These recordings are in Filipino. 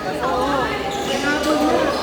Oo. Hinabol na.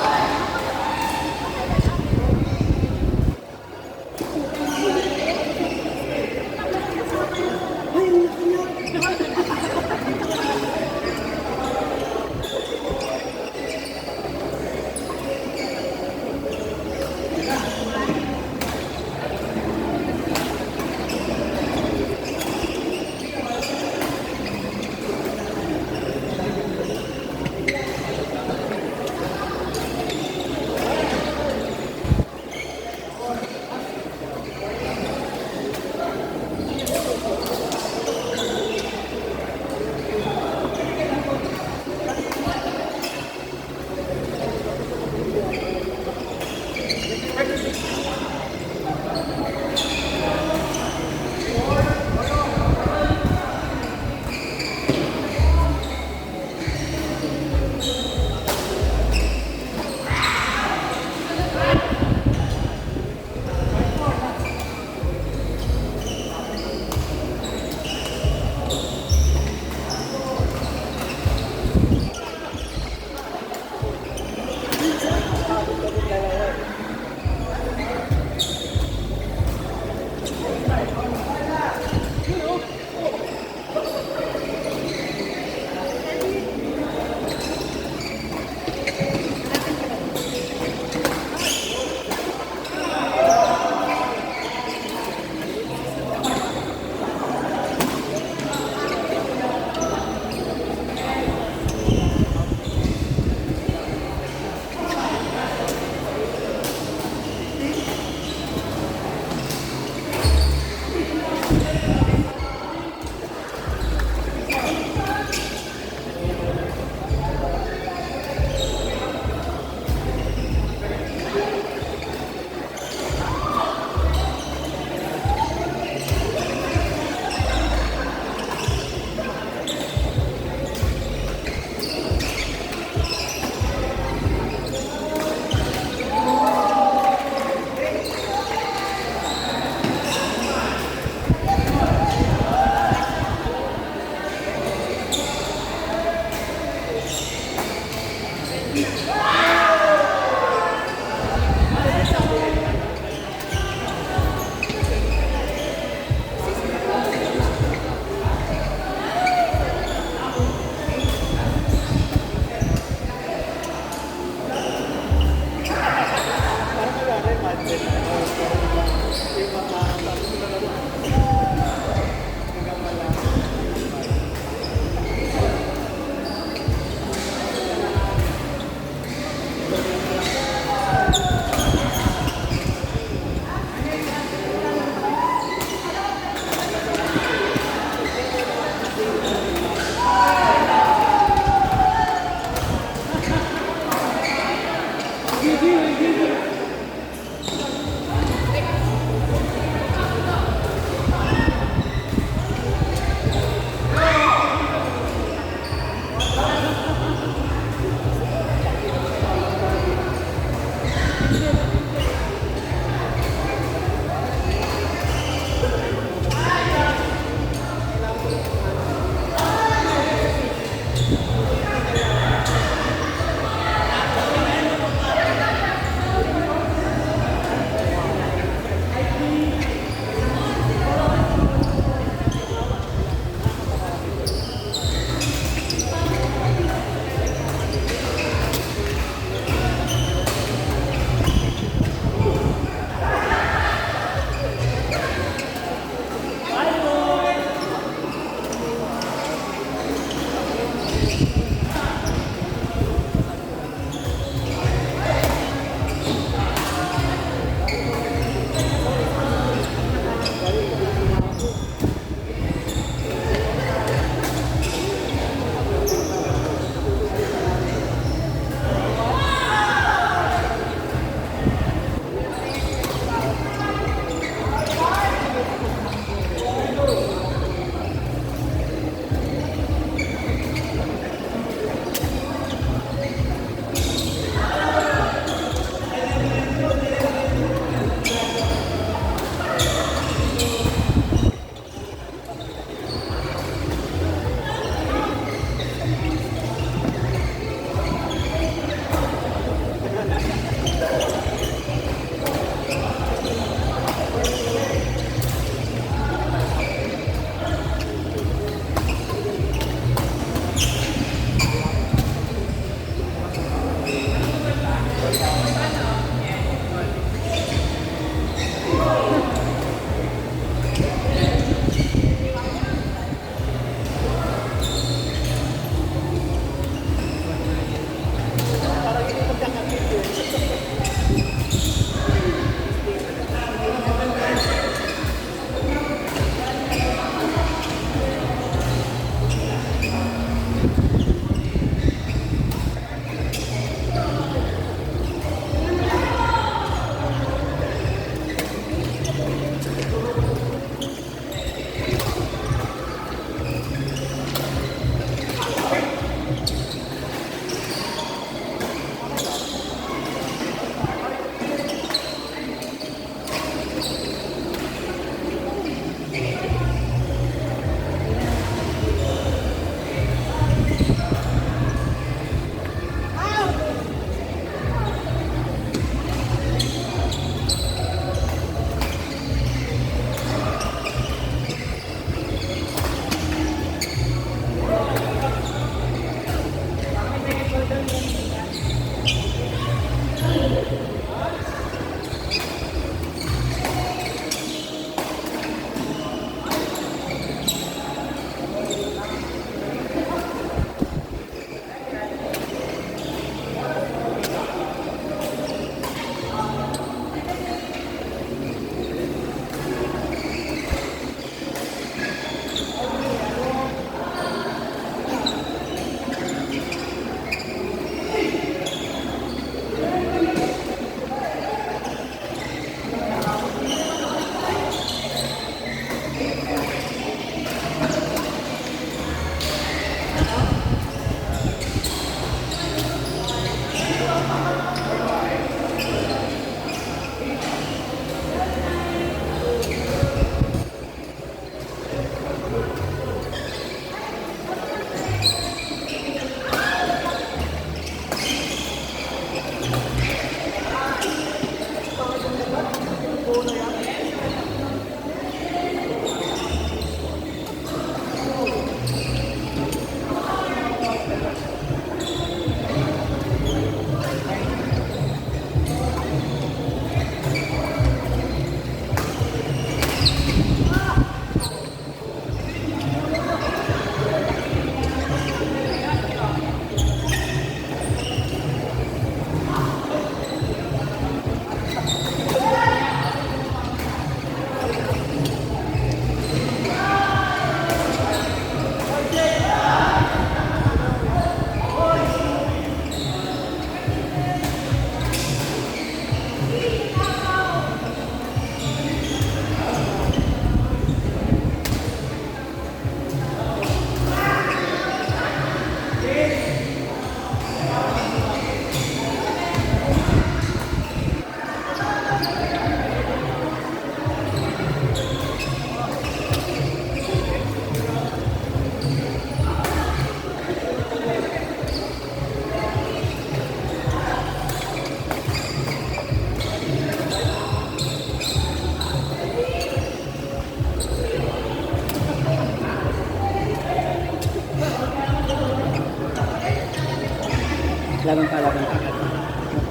Laban ka.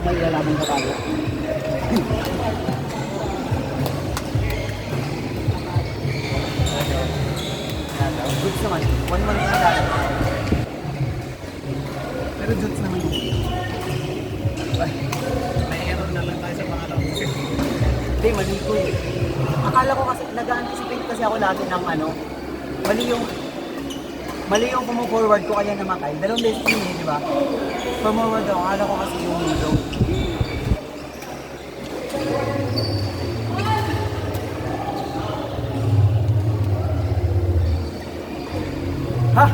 May lalaban ka tayo. Goods naman. 1 month na tayo. Pero goods naman yun. May error na lang tayo sa pangalawang shift. Hindi, mali ko eh. Akala ko kasi, nag-anticipate kasi ako lagi ng ano, mali yung pumu-forward ko kaya namatay. 2 beses yun eh, di ba? Forward ako, akala ko kasi yung window. Ha?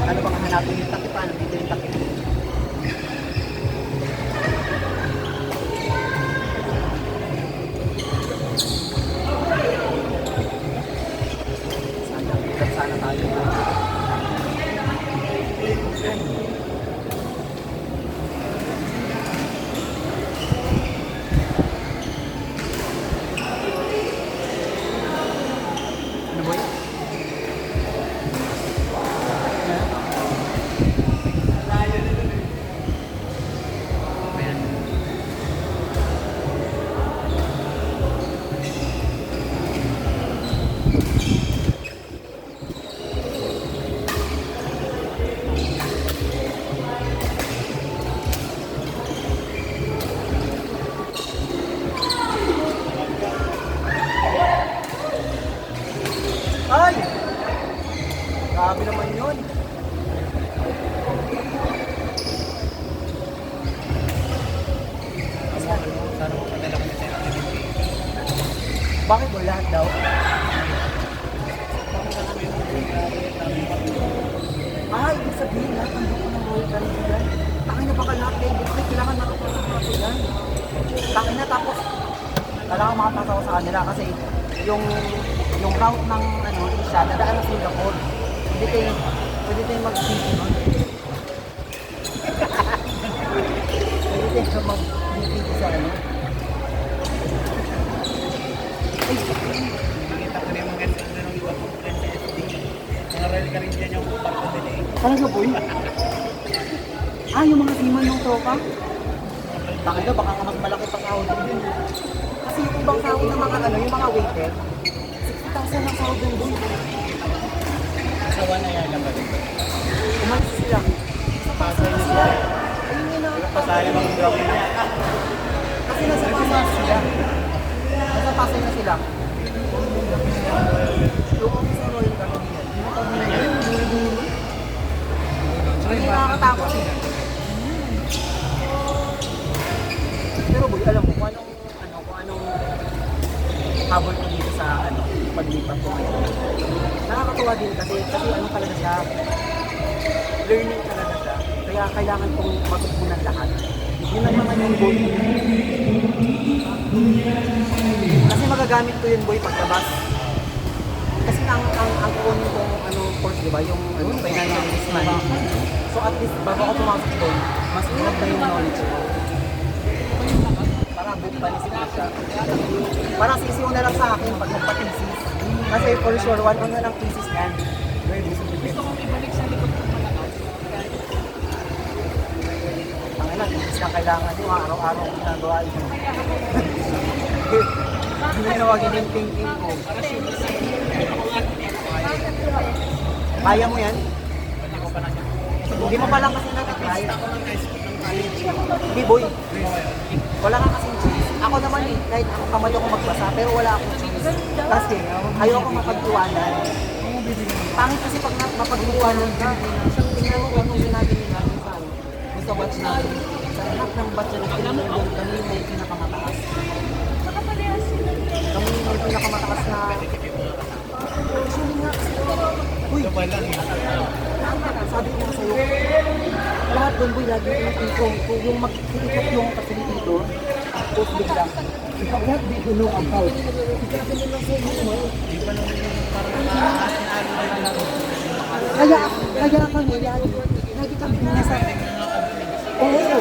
Ano bang hanapin yung takip? Ano dito yung takip? Sana tayo. Ano ba yun? Ay! Grabe naman yun. Sana mo padala kami sa activity. Bakit mo lahat daw? Ah, ibig sabihin lahat ng buko ng Royal Caribbean. Takin na baka lahat kayo. Bakit kailangan nakapasok ako yan? Takin na tapos kailangan makapasok ako sa kanila kasi yung route ng ano, Asia, dadaan na Singapore. Pwede tayo mag-video nun. Pwede tayo mag-video sa ano. Ay, Nakikita ko na yung mga ganda ng iba ko sa SD. Mga Royal Caribbean yung barko nila eh. talaga po yun? Ah, yung mga seaman ng tropa? Bakit baka nga mas malaki pa sahod din. Kasi yung ibang sahod ng mga ano, yung mga waiter, 60,000 ang sahod din doon. Sa one ay alam ba rin? Umalis sila. Pasay na sila. Ayun yun na. Pasay ng block na. Kasi nasa Pasay sila. Nasa Pasay na sila. Yung office ng Royal Caribbean. Yung tawag na yun, duro-duro. Hindi nakakatakot eh. Pero boy, alam mo kung anong habol ko dito sa paglipat ko ngayon. Nakakatuwa din kasi ano talaga siya, learning talaga siya. Kaya kailangan kong matutunan lahat. Yun lang naman yung goal. Kasi magagamit ko yun boy pagkabas. Kasi ang kunin kong course, di ba? Yung financial risk management. So at least bago ako pumasok doon, mas ingat na yung knowledge ko. Para book pa siya. Parang sisiw na lang sa akin pag magpa-thesis. Kasi for sure, one on na lang thesis yan. Gusto kong ibalik sa likod ng Malakaw. Tangina, thesis na kailangan yung araw-araw kong ginagawa yun. Hindi na nawagin yung thinking ko. Kaya mo yan? Hindi ko pa na siya. Hindi mo pa lang kasi natatry. Ako lang high school ng college. Hindi boy. Wala ka kasing cheese. Ako naman eh, kahit ako kamay ako magbasa, pero wala akong cheese. Kasi ayoko mapagtuwanan. Pangit kasi pag mapagluwanan ka. Tingnan mo kung sinabi nila sa ano, sa batch natin. Sa lahat ng batch na nagtinulong, kami may pinakamataas. Kami may pinakamataas na... Actually nga, uy, sabi ko nga sa'yo, lahat doon boy, lagi yung ikong, yung mag-ikot yung facilitator, tapos biglang, lahat di gulo ang house. Kaya kami, lagi kami nasa, oo,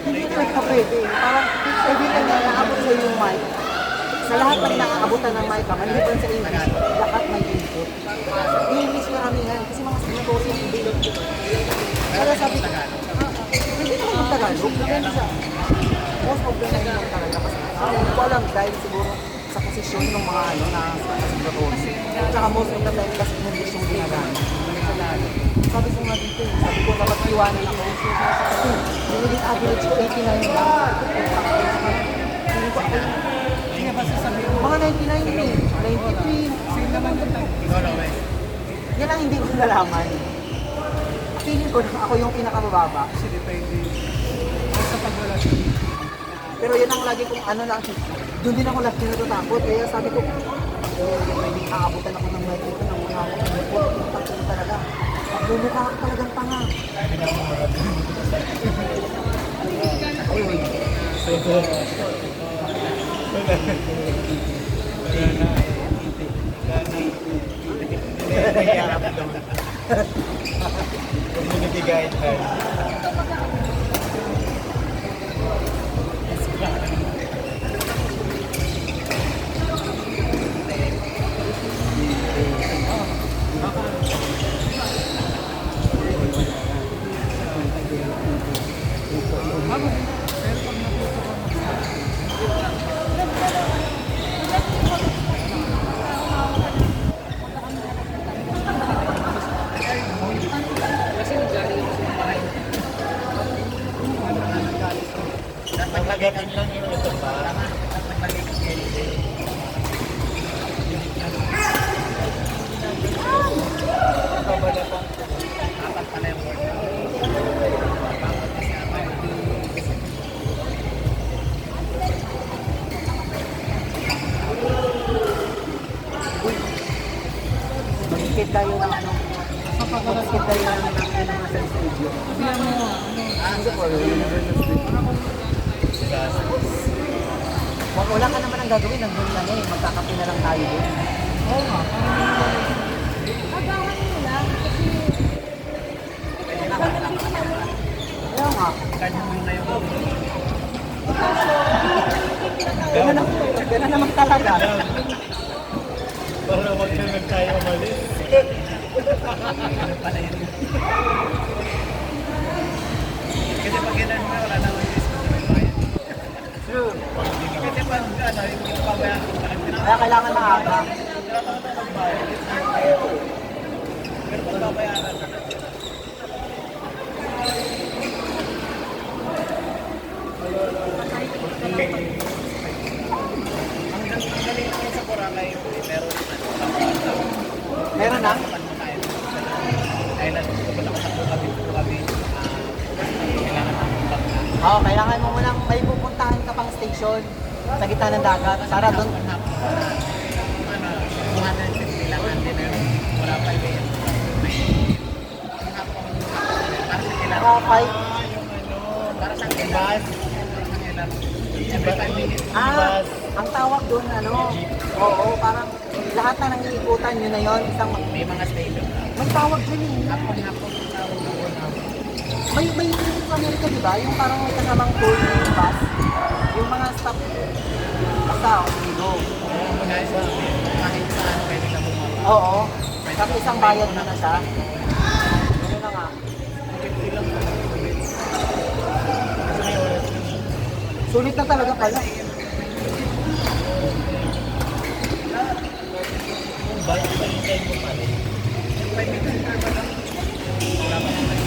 hindi ka pwede. Parang, every time na naabot sa yung mic, sa lahat ng nakaabutan ng mic, maliban sa English, lahat may input. English maramihan, kasi mga signatory ang bilog. Kaya sabi ko, hindi naman yung Tagalog, depende sa most of the time yung Tagalog. Kasi hindi ko alam dahil siguro sa posisyon ng mga ano na signatory. Tsaka most of the time kasi English yung ginagamit. Sabi ko nga dito, sabi ko dapat iwanan ako. Kasi yung average ko 89 lang. Mga 99 eh, 93. Yan ang hindi ko nalaman. Feeling ko na ako yung pinakamababa. Pero yan ang lagi kong ano lang, doon din ako lagi natatakot. Kaya sabi ko, pwedeng aabutan ako ng mic ito, ng mga ako talaga. Maglulukha ako talagang tanga. Community guidelines. Naglagay lang yung ito para naglagay ka dapat pala yung word. Mag-skate tayo ng ano. Mag-skate tayo ng Universal Studio. Hindi po, Universal Studio. Wala ka naman ang gagawin, nandun lang eh. Magkakape na lang tayo doon. Oo nga. Agawan mo lang kasi Kaya nga. Kanya mo na yung Ganun naman talaga. para wag na nagtayo umalis. Ano pala yun? Kasi pag ganun mo, wala na yung risk mo yung bayan. True. Kasi pag ano, yung pabayan ko pa Kaya kailangan maaga. pero pag babayaran ka, ang galing naman sa Boracay, pero Meron na? ay nagpupunta ko sa kami, kailangan ng bag na. Oo, kailangan mo munang may pupuntahan ka pang station sa gitna ng dagat. Para doon. Ano, 250 lang ang dinner. Wala pa yun. Para sa kailangan. Five. Para sa kailangan. Every 5 minutes. Ang tawag doon, ano, oo, parang lahat na nangiikutan, yun na yun, isang, May mga station. may tawag dyan eh. Hapon-hapon tawag doon. May yung sa Amerika, di ba? Yung parang may kasamang tour yung bus, yung mga stop, basta, go. Guys, kahit saan pwede ka bumaba. Oo, tapos isang bayad mo na siya. Ano na nga. Sulit na talaga pala. Bayad pa rin kayo mo pa rin. 5 minutes per ba lang? Wala pa naman.